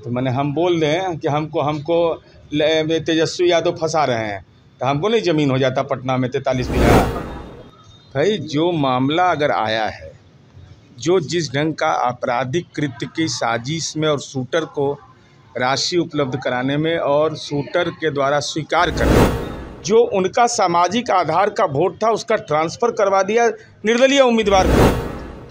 तो मैंने हम बोल दें कि हमको तेजस्वी यादव फंसा रहे हैं, तो हमको नहीं ज़मीन हो जाता पटना में 43 बीघा। भाई जो मामला अगर आया है, जो जिस ढंग का आपराधिक कृत्य की साजिश में और शूटर को राशि उपलब्ध कराने में और शूटर के द्वारा स्वीकार करने, जो उनका सामाजिक आधार का वोट था उसका ट्रांसफ़र करवा दिया निर्दलीय उम्मीदवार को,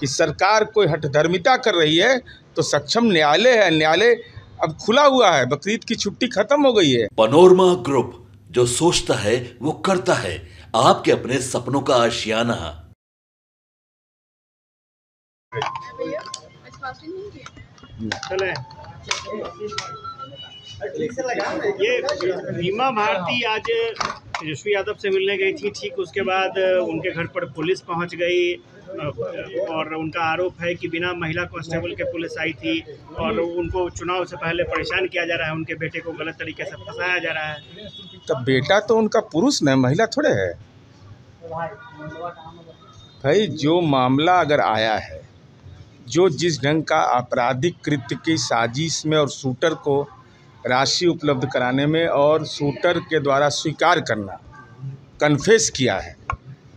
कि सरकार कोई हठधर्मिता कर रही है, तो सक्षम न्यायालय है। न्यायालय अब खुला हुआ है, बकरीद की छुट्टी खत्म हो गई है। पनोरमा ग्रुप, जो सोचता है वो करता है। आपके अपने सपनों का आशियाना। ये बीमा भारती आज तेजस्वी यादव से मिलने गई थी, ठीक उसके बाद उनके घर पर पुलिस पहुंच गई और उनका आरोप है कि बिना महिला कांस्टेबल के पुलिस आई थी और उनको चुनाव से पहले परेशान किया जा रहा है, उनके बेटे को गलत तरीके से फंसाया जा रहा है। तब बेटा तो उनका पुरुष न, महिला थोड़े है। भाई जो मामला अगर आया है, जो जिस ढंग का आपराधिक कृत्य की साजिश में और शूटर को राशि उपलब्ध कराने में और शूटर के द्वारा स्वीकार करना, कन्फेस किया है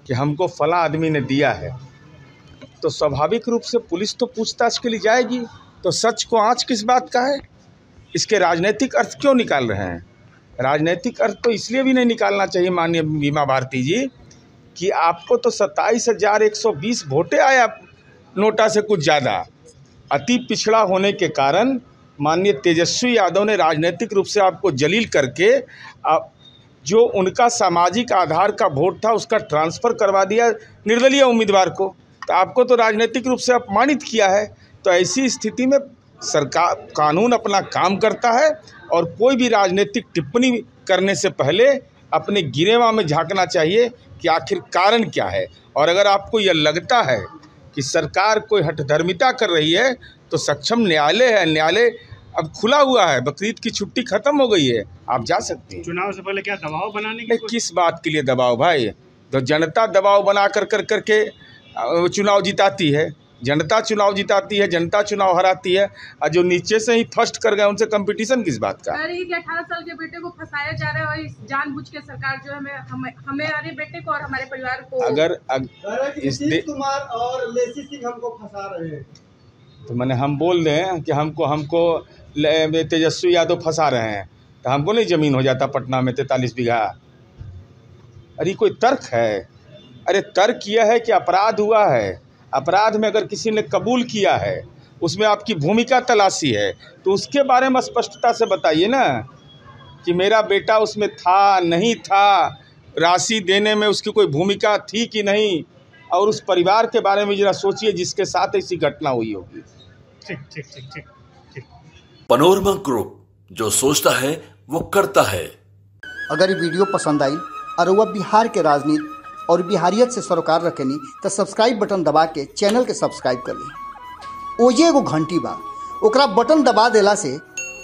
कि हमको फला आदमी ने दिया है, तो स्वाभाविक रूप से पुलिस तो पूछताछ के लिए जाएगी। तो सच को आँच किस बात का है? इसके राजनीतिक अर्थ क्यों निकाल रहे हैं? राजनीतिक अर्थ तो इसलिए भी नहीं निकालना चाहिए माननीय बीमा भारती जी, कि आपको तो 27,120 वोटें आया नोटा से कुछ ज़्यादा। अति पिछड़ा होने के कारण माननीय तेजस्वी यादव ने राजनीतिक रूप से आपको जलील करके जो उनका सामाजिक आधार का वोट था उसका ट्रांसफ़र करवा दिया निर्दलीय उम्मीदवार को। तो आपको तो राजनीतिक रूप से अपमानित किया है। तो ऐसी स्थिति में सरकार, कानून अपना काम करता है और कोई भी राजनीतिक टिप्पणी करने से पहले अपने गिरेवा में झांकना चाहिए कि आखिर कारण क्या है। और अगर आपको यह लगता है कि सरकार कोई हठधर्मिता कर रही है, तो सक्षम न्यायालय है। न्यायालय अब खुला हुआ है, बकरीद की छुट्टी खत्म हो गई है, आप जा सकते हैं। चुनाव से पहले क्या दबाव बनाने की किस बात के लिए दबाव भाई? तो जनता दबाव बना करके चुनाव जिताती है, जनता चुनाव जिताती है, जनता चुनाव हराती है। और जो नीचे से ही फर्स्ट कर गए उनसे कंपटीशन किस बात का? अरे कि 18 साल के बेटे को फंसाया जा रहा है और जानबूझ के सरकार जो है हमें हमारे बेटे को और हमारे परिवार को अगर नीतीश कुमार और लेसी सिंह हमको फंसा रहे हैं, तो मैंने हम बोल दें कि हमको तेजस्वी यादव फंसा रहे हैं, तो हमको नहीं ज़मीन हो जाता पटना में 43 बीघा। अरे कोई तर्क है? अरे तर्क यह है कि अपराध हुआ है, अपराध में अगर किसी ने कबूल किया है, उसमें आपकी भूमिका तलाशी है, तो उसके बारे में स्पष्टता से बताइए ना कि मेरा बेटा उसमें था नहीं था, राशि देने में उसकी कोई भूमिका थी कि नहीं, और उस परिवार के बारे में जरा सोचिए जिसके साथ ऐसी घटना हुई होगी। ठीक। पनोरमा ग्रुप, जो सोचता है वो करता है। अगर ये वीडियो पसंद आई और वह बिहार के राजनीति और बिहारियत से सरोकार रखेनी तो सब्सक्राइब बटन दबा के चैनल के सब्सक्राइब कर ली। ओजे एगो घंटी बा, ओकरा बटन दबा देला से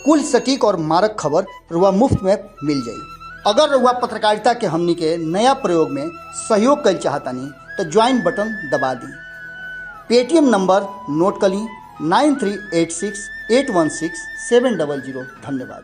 कुल सटीक और मारक खबर रुआ मुफ्त में मिल जाई। अगर रुआ पत्रकारिता के हमनी के नया प्रयोग में सहयोग कर चाहतानी तो ज्वाइन बटन दबा दी। पेटीएम नंबर नोट कर ली 9386816700। धन्यवाद।